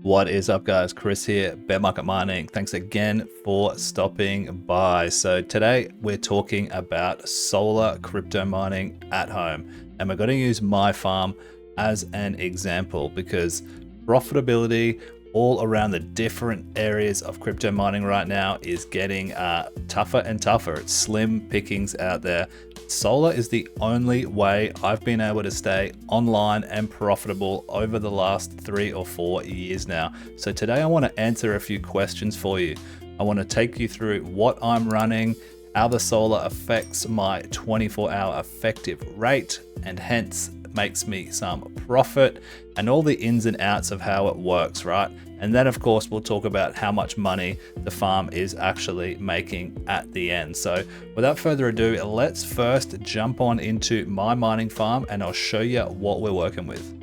What is up, guys? Chris here, Bear Market Mining. Thanks again for stopping by. So today we're talking about solar crypto mining at home, and we're going to use my farm as an example because profitability all around the different areas of crypto mining right now is getting tougher and tougher. It's slim pickings out there. Solar is the only way I've been able to stay online and profitable over the last 3 or 4 years now. So today I want to answer a few questions for you. I want to take you through what I'm running, how the solar affects my 24-hour effective rate, and hence makes me some profit, and all the ins and outs of how it works, right? And then of course we'll talk about how much money the farm is actually making at the end. So without further ado, let's first jump on into my mining farm and I'll show you what we're working with.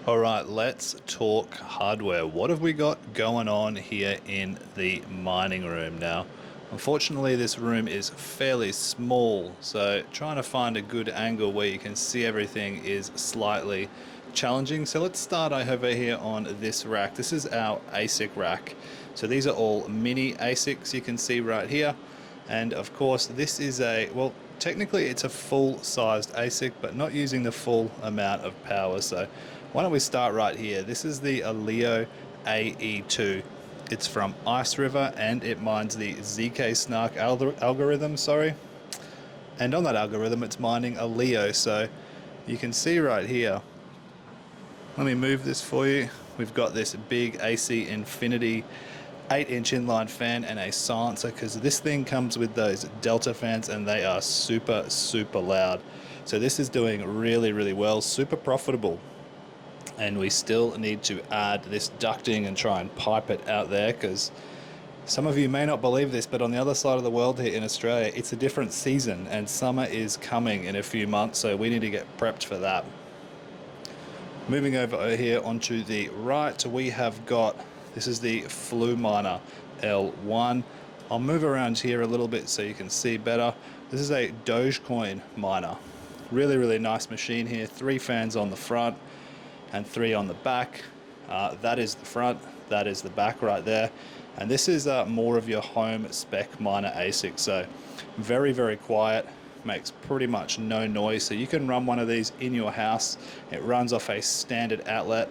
All right, let's talk hardware. What have we got going on here in the mining room now? Unfortunately, this room is fairly small, so trying to find a good angle where you can see everything is slightly challenging. So let's start over here on this rack. This is our ASIC rack. So these are all mini ASICs you can see right here. And of course, this is well, technically it's a full-sized ASIC, but not using the full amount of power. So why don't we start right here? This is the Leo AE2. It's from Ice River and it mines the ZK Snark algorithm, And on that algorithm, it's mining a Leo. So you can see right here, let me move this for you. We've got this big AC Infinity 8-inch inline fan and a silencer, because this thing comes with those Delta fans and they are super loud. So this is doing really well, super profitable. And we still need to add this ducting and try and pipe it out there, because some of you may not believe this, but on the other side of the world here in Australia, it's a different season and summer is coming in a few months, so we need to get prepped for that. Moving over here onto the right, we have got, this is the Flu Miner L1. I'll move around here a little bit so you can see better. This is a Dogecoin miner. Really nice machine here. 3 fans on the front and 3 on the back. That is the front, that is the back right there. And this is more of your home spec miner ASIC. So very quiet, makes pretty much no noise. So you can run one of these in your house. It runs off a standard outlet.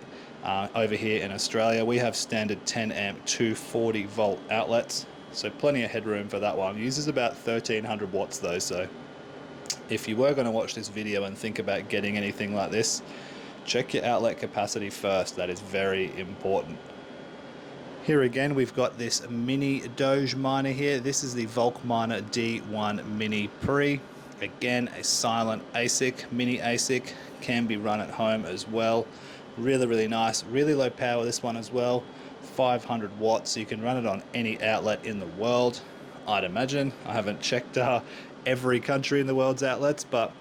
Over here in Australia, we have standard 10 amp 240 volt outlets. So plenty of headroom for that one. It uses about 1300 watts though. So if you were going to watch this video and think about getting anything like this, check your outlet capacity first. That is very important. Here again, we've got this mini Doge miner here. This is the Volkminer D1 Mini Pre. Again, a silent ASIC, mini ASIC, can be run at home as well. Really nice, really low power this one as well. 500 watts, so you can run it on any outlet in the world, I'd imagine. I haven't checked every country in the world's outlets, but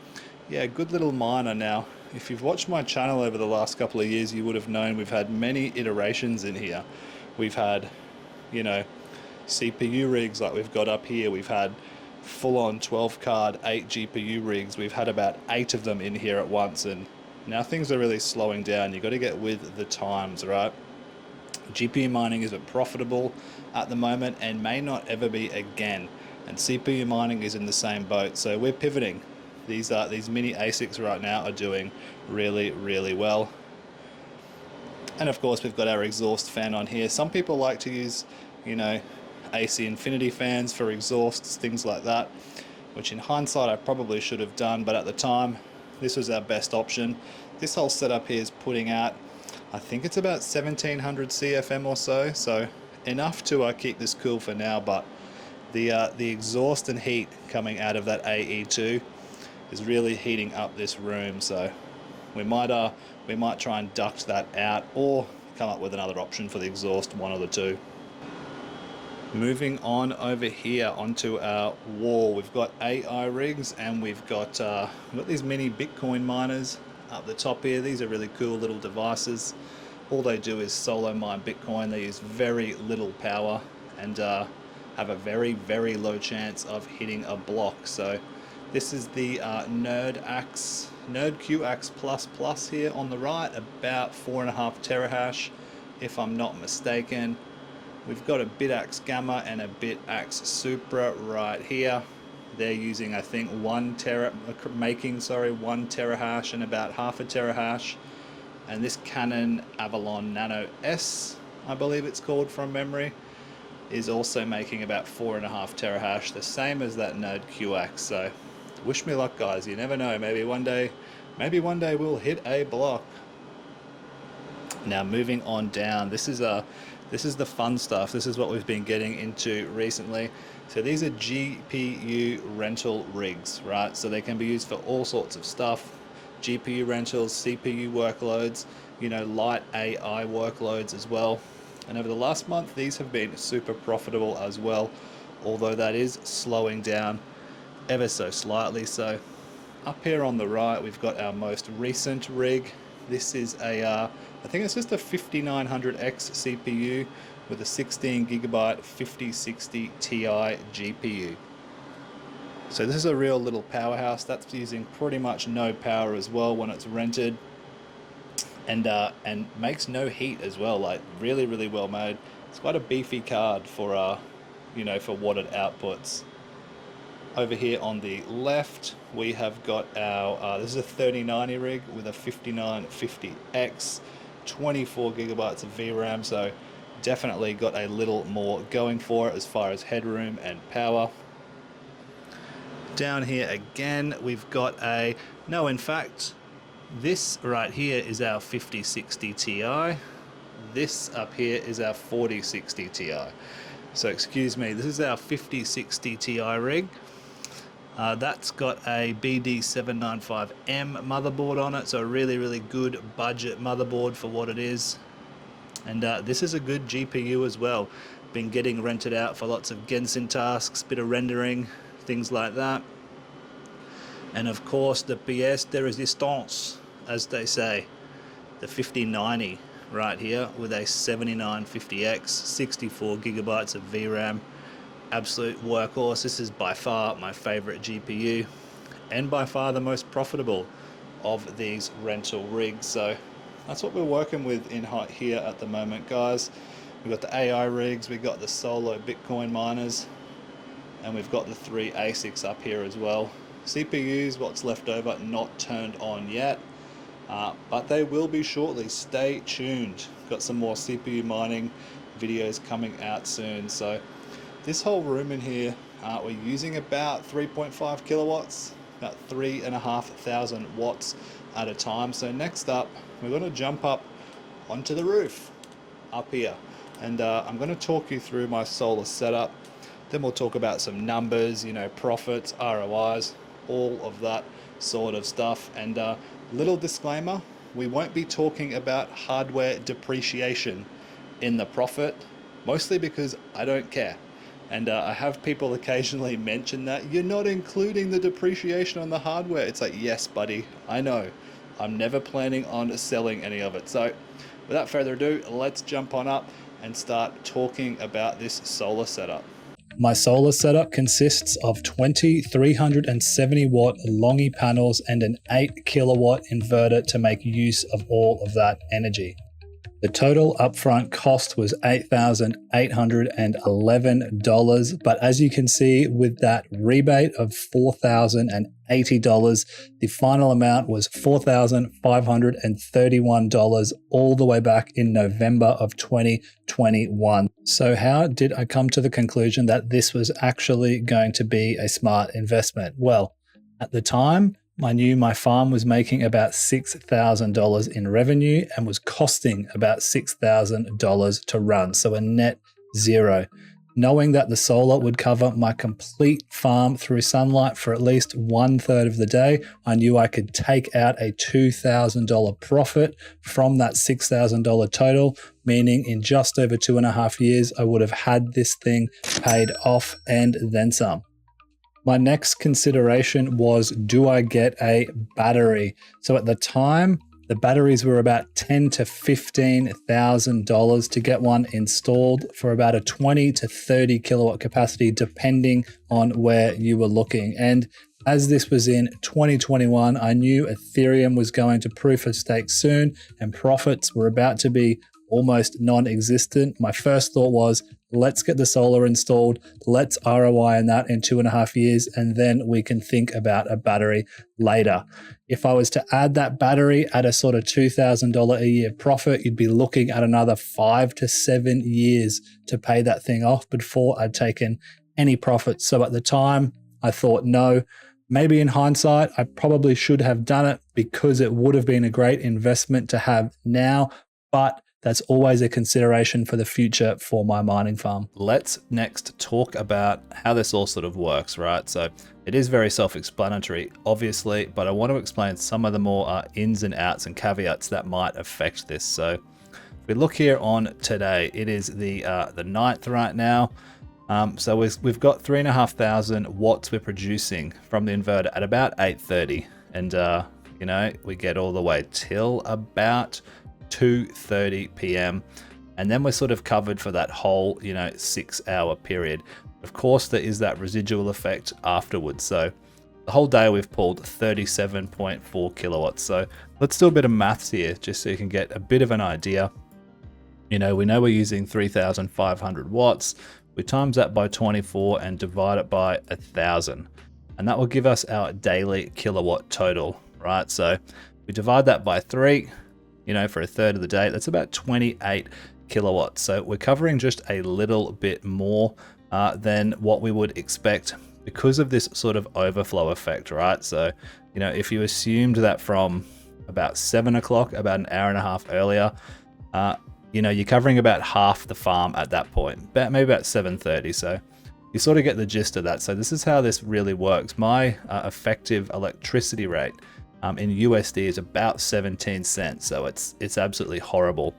yeah, good little miner. Now, if you've watched my channel over the last couple of years, you would have known we've had many iterations in here. We've had, CPU rigs like we've got up here. We've had full-on 12-card 8 GPU rigs. We've had about 8 of them in here at once, and now things are really slowing down. You've got to get with the times, right? GPU mining isn't profitable at the moment and may not ever be again. And CPU mining is in the same boat. So we're pivoting. These mini ASICs right now are doing really well. And of course we've got our exhaust fan on here. Some people like to use, AC Infinity fans for exhausts, things like that, which in hindsight I probably should have done, but at the time this was our best option. This whole setup here is putting out, I think it's about 1700 CFM or so enough to keep this cool for now. But the exhaust and heat coming out of that AE2 is really heating up this room, so we might try and duct that out or come up with another option for the exhaust, one of the two. Moving on over here onto our wall, we've got AI rigs and we've got these mini Bitcoin miners up the top here. These are really cool little devices. All they do is solo mine Bitcoin. They use very little power and have a very low chance of hitting a block. So This is the Nerd QX++ here on the right, about 4.5 terahash, if I'm not mistaken. We've got a BitAX Gamma and a BitAX Supra right here. They're using, I think, 1 terahash and about half a terahash. And this Canon Avalon Nano S, I believe it's called from memory, is also making about 4.5 terahash, the same as that Nerd QX. So wish me luck, guys. You never know. Maybe one day we'll hit a block. Now moving on down, this is the fun stuff. This is what we've been getting into recently. So these are GPU rental rigs, right? So they can be used for all sorts of stuff. GPU rentals, CPU workloads, you know, light AI workloads as well. And over the last month, these have been super profitable as well, although that is slowing down ever so slightly. So up here on the right, we've got our most recent rig. This is I think it's just a 5900X CPU with a 16 gigabyte 5060 Ti GPU. So this is a real little powerhouse. That's using pretty much no power as well when it's rented, and makes no heat as well. Like really well made. It's quite a beefy card for you know, for what it outputs. Over here on the left, we have got our this is a 3090 rig with a 5950X, 24 gigabytes of VRAM. So definitely got a little more going for it as far as headroom and power. Down here again, we've got in fact, this right here is our 5060 Ti. This up here is our 4060 Ti. So excuse me, this is our 5060 Ti rig. That's got a BD795M motherboard on it, so a really good budget motherboard for what it is. And this is a good GPU as well. Been getting rented out for lots of Genshin tasks, bit of rendering, things like that. And of course the pièce de résistance, as they say, the 5090 right here with a 7950X, 64 gigabytes of VRAM. Absolute workhorse. This is by far my favorite GPU and by far the most profitable of these rental rigs. So that's what we're working with in here at the moment, guys. We've got the AI rigs, we've got the solo Bitcoin miners, and we've got the 3 ASICs up here as well. CPUs, what's left over, not turned on yet, but they will be shortly. Stay tuned. Got some more CPU mining videos coming out soon. So this whole room in here, we're using about 3.5 kilowatts, about 3,500 watts at a time. So next up, we're going to jump up onto the roof up here, and I'm going to talk you through my solar setup. Then we'll talk about some numbers, you know, profits, ROIs, all of that sort of stuff. And little disclaimer, we won't be talking about hardware depreciation in the profit, mostly because I don't care. And I have people occasionally mention that you're not including the depreciation on the hardware. It's like, yes, buddy, I know. I'm never planning on selling any of it. So without further ado, let's jump on up and start talking about this solar setup. My solar setup consists of 20 370 watt Longi panels and an 8 kilowatt inverter to make use of all of that energy. The total upfront cost was $8,811, but as you can see, with that rebate of $4,080, the final amount was $4,531 all the way back in November of 2021. So how did I come to the conclusion that this was actually going to be a smart investment? Well, at the time, I knew my farm was making about $6,000 in revenue and was costing about $6,000 to run, so a net zero. Knowing that the solar would cover my complete farm through sunlight for at least 1/3 of the day, I knew I could take out a $2,000 profit from that $6,000 total, meaning in just over 2.5 years, I would have had this thing paid off and then some. My next consideration was, do I get a battery? So at the time, the batteries were about $10,000 to $15,000 to get one installed for about a 20 to 30 kilowatt capacity, depending on where you were looking. And As this was in 2021, I knew Ethereum was going to proof of stake soon and profits were about to be almost non-existent. My first thought was, let's get the solar installed, let's ROI on that in 2.5 years, and then we can think about a battery later. If I was to add that battery at a sort of $2,000 a year profit, you'd be looking at another 5 to 7 years to pay that thing off before I'd taken any profit. So at the time, I thought no. Maybe in hindsight, I probably should have done it because it would have been a great investment to have now, but that's always a consideration for the future for my mining farm. Let's next talk about how this all sort of works, right? So it is very self-explanatory, obviously, but I want to explain some of the more ins and outs and caveats that might affect this. So if we look here on today, it is the 9th right now. So we've got 3,500 watts we're producing from the inverter at about 8:30, and you know, we get all the way till about 2:30 p.m. and then we're sort of covered for that whole 6-hour period. Of course, there is that residual effect afterwards. So the whole day we've pulled 37.4 kilowatts. So let's do a bit of maths here just so you can get a bit of an idea. We know we're using 3,500 watts. We times that by 24 and divide it by 1,000, and that will give us our daily kilowatt total, right? So we divide that by 3, for a third of the day, that's about 28 kilowatts. So we're covering just a little bit more than what we would expect because of this sort of overflow effect, right? So, if you assumed that from about 7 o'clock, about an hour and a half earlier, you're covering about half the farm at that point, maybe about 7:30. So you sort of get the gist of that. So this is how this really works. My effective electricity rate in USD is about 17 cents. So it's absolutely horrible.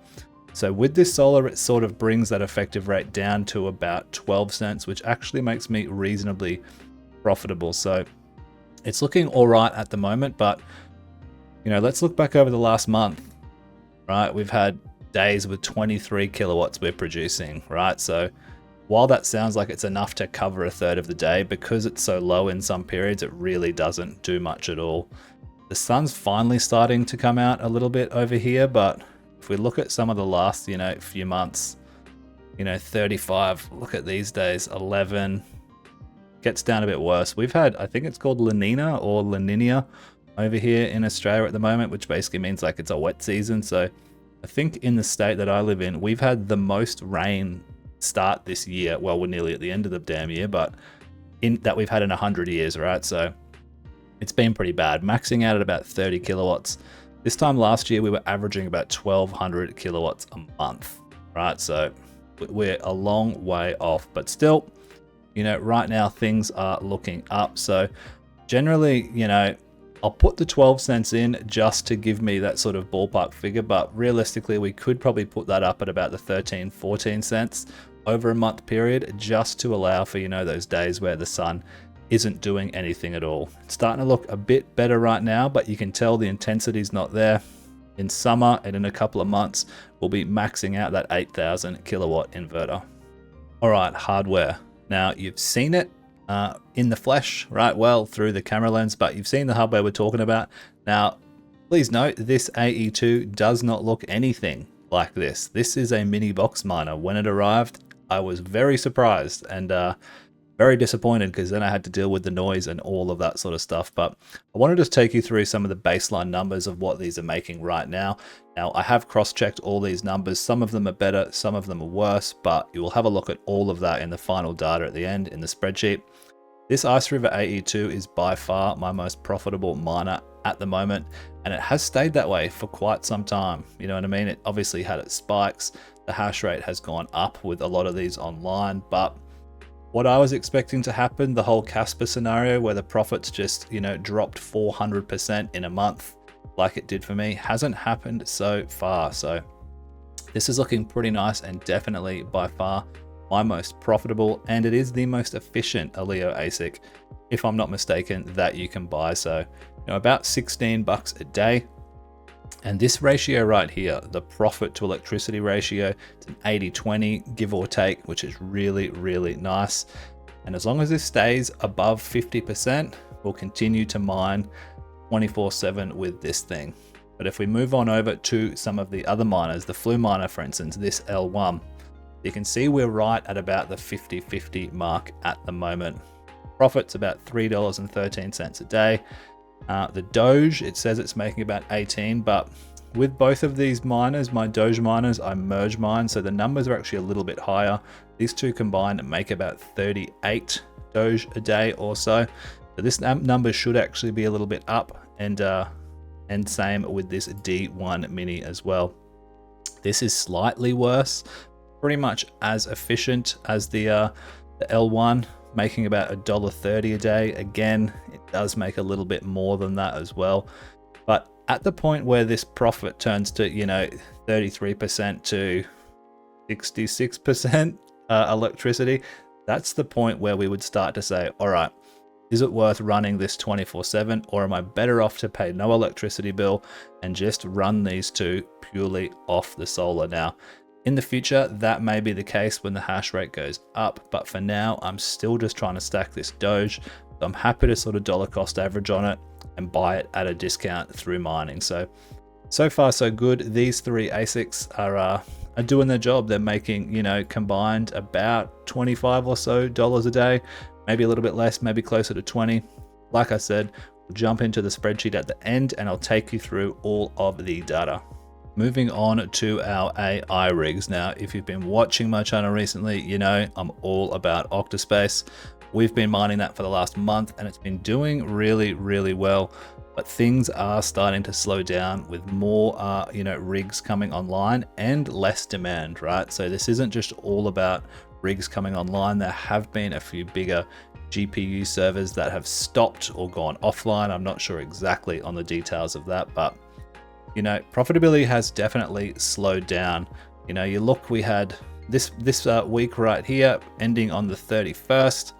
So with this solar, it sort of brings that effective rate down to about 12 cents, which actually makes me reasonably profitable. So it's looking all right at the moment, but let's look back over the last month, right? We've had days with 23 kilowatts we're producing, right? So while that sounds like it's enough to cover a third of the day, because it's so low in some periods, it really doesn't do much at all. The sun's finally starting to come out a little bit over here, but if we look at some of the last, few months, 35, look at these days, 11, gets down a bit worse. We've had, I think it's called La Nina or La Nina over here in Australia at the moment, which basically means like it's a wet season. So I think in the state that I live in, we've had the most rain start this year. Well, we're nearly at the end of the damn year, but in that we've had in 100 years, right? So it's been pretty bad, maxing out at about 30 kilowatts. This time last year, we were averaging about 1,200 kilowatts a month, right? So we're a long way off, but still, right now things are looking up. So generally, I'll put the 12 cents in just to give me that sort of ballpark figure, but realistically, we could probably put that up at about the 13, 14 cents over a month period, just to allow for, those days where the sun isn't doing anything at all. It's starting to look a bit better right now, but you can tell the intensity's not there. In summer and in a couple of months, we'll be maxing out that 8,000 kilowatt inverter. All right, hardware. Now you've seen it in the flesh, right? Well, through the camera lens, but you've seen the hardware we're talking about. Now, please note, this AE2 does not look anything like this. This is a mini box miner. When it arrived, I was very surprised and very disappointed, because then I had to deal with the noise and all of that sort of stuff. But I want to just take you through some of the baseline numbers of what these are making right now. Now, I have cross-checked all these numbers. Some of them are better, some of them are worse, but you will have a look at all of that in the final data at the end in the spreadsheet. This Ice River AE2 is by far my most profitable miner at the moment, and it has stayed that way for quite some time. You know what I mean? It obviously had its spikes. The hash rate has gone up with a lot of these online, but what I was expecting to happen, the whole Casper scenario where the profits just, dropped 400% in a month like it did for me, hasn't happened so far. So this is looking pretty nice and definitely by far my most profitable, and it is the most efficient Aleo ASIC, if I'm not mistaken, that you can buy. So, about $16 a day. And this ratio right here, the profit to electricity ratio, it's an 80-20 give or take, which is really, really nice. And as long as this stays above 50%, we'll continue to mine 24/7 with this thing. But if we move on over to some of the other miners, the Flu miner, for instance, this L1, you can see we're right at about the 50-50 mark at the moment. Profit's about $3.13 a day. The Doge, it says it's making about 18, but with both of these miners, my Doge miners, I merge mine, so the numbers are actually a little bit higher. These two combined make about 38 Doge a day or so. So this number should actually be a little bit up, and same with this D1 Mini as well. This is slightly worse, pretty much as efficient as the L1, making about $1.30 a day. Again, it does make a little bit more than that as well. But at the point where this profit turns to, 33% to 66% electricity, that's the point where we would start to say, all right, is it worth running this 24/7, or am I better off to pay no electricity bill and just run these two purely off the solar? Now, in the future, that may be the case when the hash rate goes up, but for now, I'm still just trying to stack this Doge. So I'm happy to sort of dollar cost average on it and buy it at a discount through mining. So far so good. These three ASICs are doing their job. They're making, combined about $25 or so a day, maybe a little bit less, maybe closer to 20. Like I said, we'll jump into the spreadsheet at the end and I'll take you through all of the data. Moving on to our AI rigs. Now, if you've been watching my channel recently, I'm all about OctaSpace. We've been mining that for the last month and it's been doing really, really well. But things are starting to slow down with more, rigs coming online and less demand, right? So this isn't just all about rigs coming online. There have been a few bigger GPU servers that have stopped or gone offline. I'm not sure exactly on the details of that, but profitability has definitely slowed down. You look, we had this week right here ending on the 31st.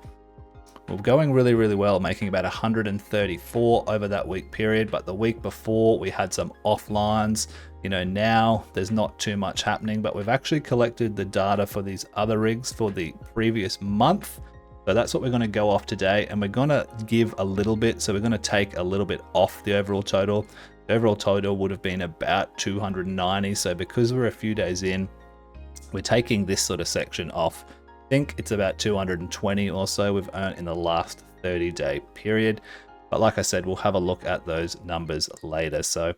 We're going really, really well, making about 134 over that week period. But the week before we had some offlines. Now there's not too much happening, but we've actually collected the data for these other rigs for the previous month. So that's what we're going to go off today. And we're going to give a little bit. So we're going to take a little bit off the overall total. The overall total would have been about 290. So because we're a few days in, we're taking this sort of section off. I think it's about 220 or so we've earned in the last 30-day period. But like I said, we'll have a look at those numbers later. So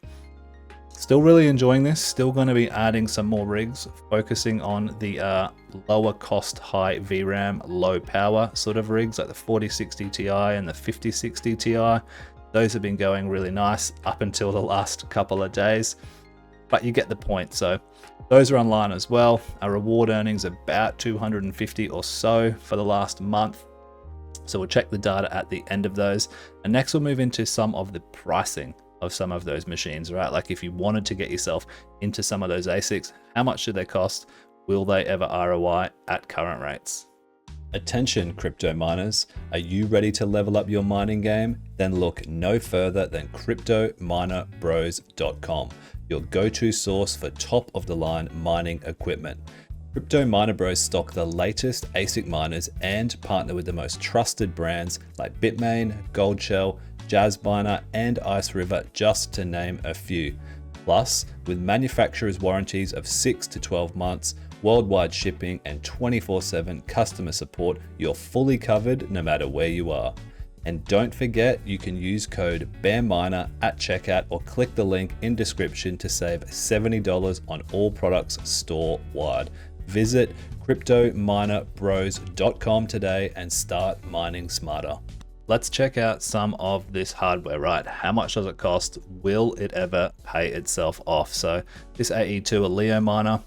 still really enjoying this. Still going to be adding some more rigs, focusing on the lower cost, high VRAM, low power sort of rigs like the 4060 Ti and the 5060 Ti. Those have been going really nice up until the last couple of days, but you get the point. So those are online as well. Our reward earnings about 250 or so for the last month. So we'll check the data at the end of those. And next we'll move into some of the pricing of some of those machines, right? Like if you wanted to get yourself into some of those ASICs, how much do they cost? Will they ever ROI at current rates? Attention crypto miners, are you ready to level up your mining game? Then look no further than CryptoMinerBros.com, your go-to source for top of the line mining equipment. Crypto Miner Bros stock the latest ASIC miners and partner with the most trusted brands like Bitmain, Goldshell, Jazzminer, and Ice River, just to name a few. Plus, with manufacturers' warranties of 6 to 12 months, worldwide shipping, and 24/7 customer support, you're fully covered no matter where you are. And don't forget, you can use code BearMarketMiner at checkout or click the link in description to save $70 on all products store-wide. Visit CryptoMinerBros.com today and start mining smarter. Let's check out some of this hardware, right? How much does it cost? Will it ever pay itself off? So this AE2, a Leo miner,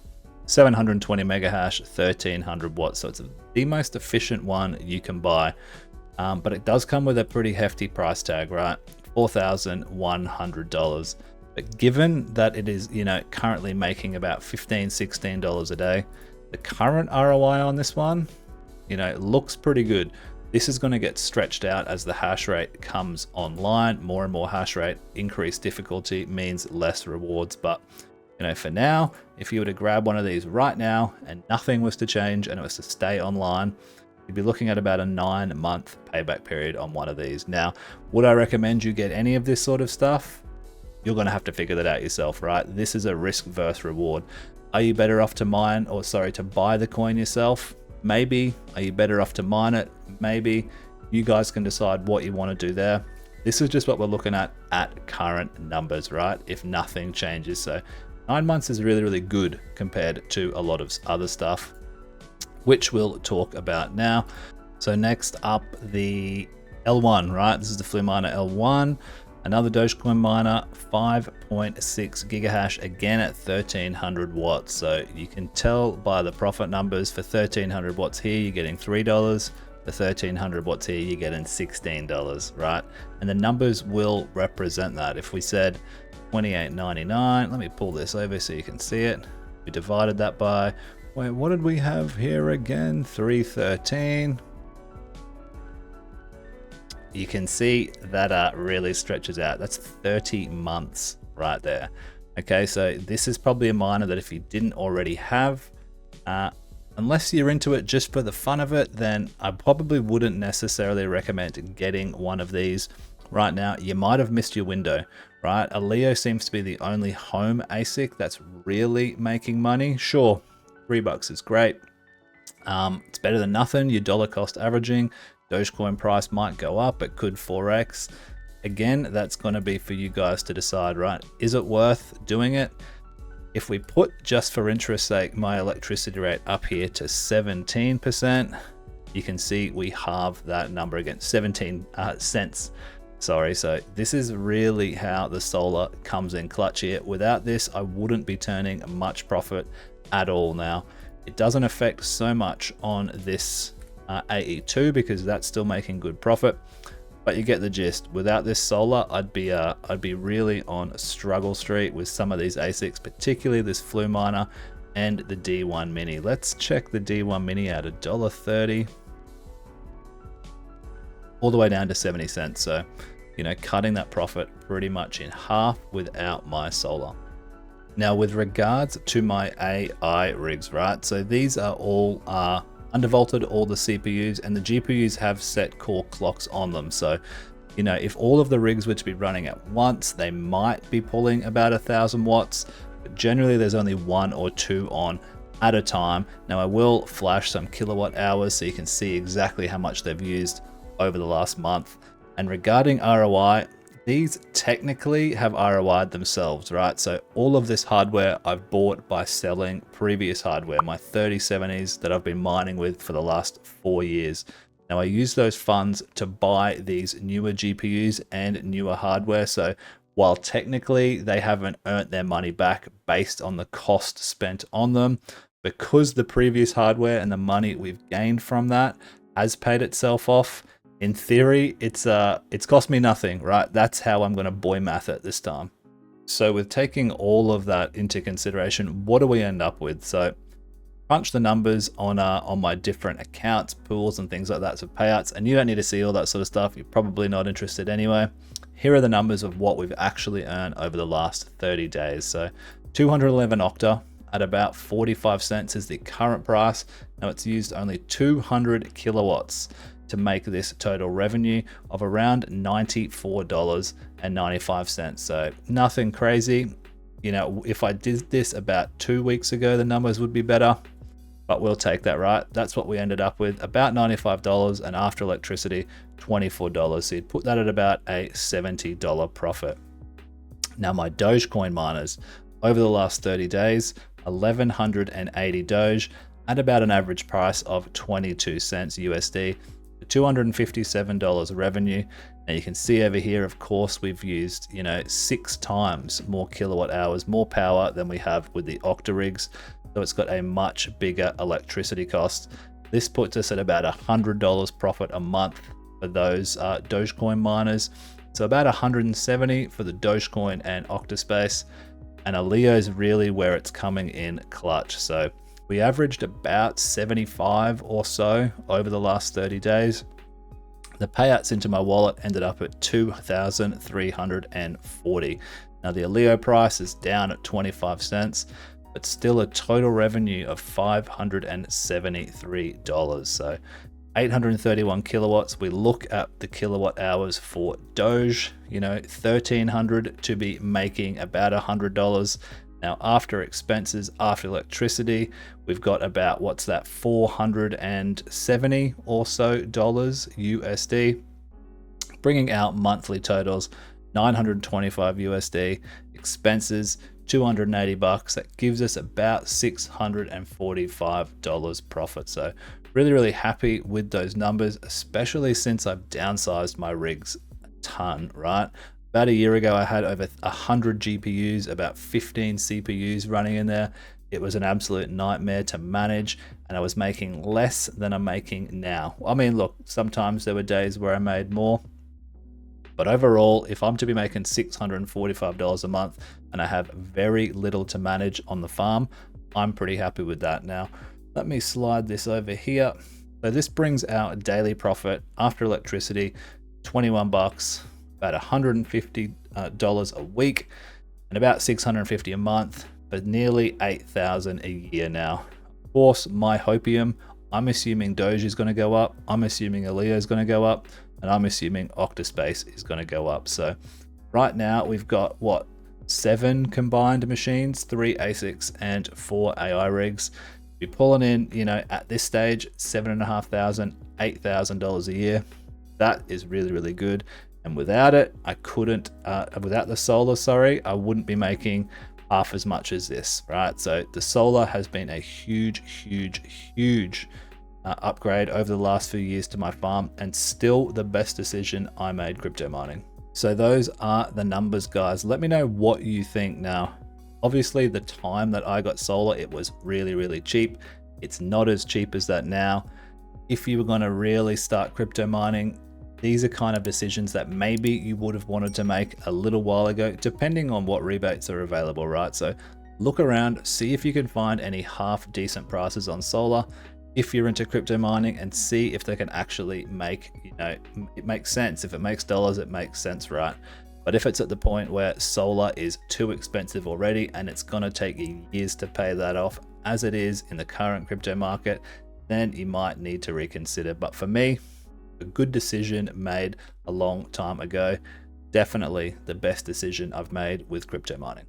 720 mega hash, 1300 watts. So it's the most efficient one you can buy. But it does come with a pretty hefty price tag, right? $4,100. But given that it is, currently making about $15, $16 a day, the current ROI on this one, it looks pretty good. This is going to get stretched out as the hash rate comes online. More and more hash rate, increased difficulty means less rewards. But for now, if you were to grab one of these right now and nothing was to change and it was to stay online, you'd be looking at about a 9-month payback period on one of these. Now, would I recommend you get any of this sort of stuff? You're going to have to figure that out yourself, right? This is a risk versus reward. Are you better off to buy the coin yourself? Maybe. Are you better off to mine it? Maybe. You guys can decide what you want to do there. This is just what we're looking at current numbers, right? If nothing changes. So 9 months is really, really good compared to a lot of other stuff, which we'll talk about now. So next up, the L1, right? This is the Flu Miner L1. Another Dogecoin miner, 5.6 gigahash, again at 1300 watts. So you can tell by the profit numbers, for 1300 watts here, you're getting $3. For 1300 watts here, you're getting $16, right? And the numbers will represent that. If we said $28.99, let me pull this over so you can see it. We divided that by, wait, what did we have here again? 313. You can see that really stretches out. That's 30 months right there. Okay, so this is probably a miner that if you didn't already have, unless you're into it just for the fun of it, then I probably wouldn't necessarily recommend getting one of these right now. You might have missed your window, right? A Leo seems to be the only home ASIC that's really making money. Sure, $3 is great. It's better than nothing. Your dollar cost averaging. Dogecoin price might go up, it could 4x. Again, that's going to be for you guys to decide, right? Is it worth doing it? If we put, just for interest's sake, my electricity rate up here to 17%, you can see we halve that number again, 17 cents. Sorry, so this is really how the solar comes in clutch here. Without this, I wouldn't be turning much profit at all now. It doesn't affect so much on this AE2 because that's still making good profit, but you get the gist. Without this solar, I'd be really on struggle street with some of these ASICs, particularly this Flu Miner and the D1 Mini. Let's check the D1 Mini out, $1.30 all the way down to 70 cents. So, you know, cutting that profit pretty much in half without my solar. Now, with regards to my AI rigs, right? So these are all undervolted, all the CPUs, and the GPUs have set core clocks on them. So, you know, if all of the rigs were to be running at once, they might be pulling about 1000 watts, but generally there's only 1 or 2 on at a time. Now I will flash some kilowatt hours so you can see exactly how much they've used over the last month. And regarding ROI, these technically have ROI'd themselves, right? So all of this hardware I've bought by selling previous hardware, my 3070s that I've been mining with for the last 4 years. Now I use those funds to buy these newer GPUs and newer hardware. So while technically they haven't earned their money back based on the cost spent on them, because the previous hardware and the money we've gained from that has paid itself off, in theory, it's cost me nothing, right? That's how I'm going to boy math it this time. So with taking all of that into consideration, what do we end up with? So crunch the numbers on my different accounts, pools, and things like that for payouts. And you don't need to see all that sort of stuff. You're probably not interested anyway. Here are the numbers of what we've actually earned over the last 30 days. So 211 Octa at about 45 cents is the current price. Now it's used only 200 kilowatts to make this total revenue of around $94.95. So nothing crazy. You know, if I did this about 2 weeks ago, the numbers would be better, but we'll take that, right? That's what we ended up with, about $95, and after electricity, $24. So you'd put that at about a $70 profit. Now my Dogecoin miners, over the last 30 days, 1,180 Doge at about an average price of 22 cents USD. $257 revenue. Now you can see over here, of course, we've used, 6 times more kilowatt hours, more power than we have with the Octa rigs. So it's got a much bigger electricity cost. This puts us at about $100 profit a month for those Dogecoin miners. So about 170 for the Dogecoin and OctaSpace. And a Leo is really where it's coming in clutch. So we averaged about 75 or so over the last 30 days. The payouts into my wallet ended up at 2,340. Now the Leo price is down at 25 cents, but still a total revenue of $573. So 831 kilowatts. We look at the kilowatt hours for Doge, 1300 to be making about $100. Now, after expenses, after electricity, we've got about, what's that, 470 or so dollars USD, bringing out monthly totals 925 USD, expenses $280. That gives us about $645 profit. So really happy with those numbers, especially since I've downsized my rigs a ton, right? About a year ago, I had over 100 GPUs, about 15 CPUs running in there. It was an absolute nightmare to manage, and I was making less than I'm making now. I mean, look, sometimes there were days where I made more, but overall, if I'm to be making $645 a month and I have very little to manage on the farm, I'm pretty happy with that. Now, let me slide this over here. So this brings our daily profit after electricity, 21 bucks, about $150 a week, and about 650 a month, but nearly 8,000 a year now. Of course, my hopium, I'm assuming Doge is going to go up. I'm assuming Aleo is going to go up. And I'm assuming OctaSpace is going to go up. So right now we've got, 7 combined machines, 3 ASICs and 4 AI rigs. Be pulling in, at this stage, $7,500, $8,000 a year. That is really good. And without it, I couldn't, without the solar, I wouldn't be making half as much as this, right? So the solar has been a huge upgrade over the last few years to my farm, and still the best decision I made crypto mining. So those are the numbers, guys. Let me know what you think. Now, obviously the time that I got solar, it was really cheap. It's not as cheap as that now. If you were going to really start crypto mining, these are kind of decisions that maybe you would have wanted to make a little while ago, depending on what rebates are available, right? So look around, see if you can find any half decent prices on solar if you're into crypto mining, and see if they can actually make, it makes sense. If it makes dollars, it makes sense, right? But if it's at the point where solar is too expensive already and it's going to take you years to pay that off, as it is in the current crypto market, then you might need to reconsider. But for me, a good decision made a long time ago. Definitely the best decision I've made with crypto mining.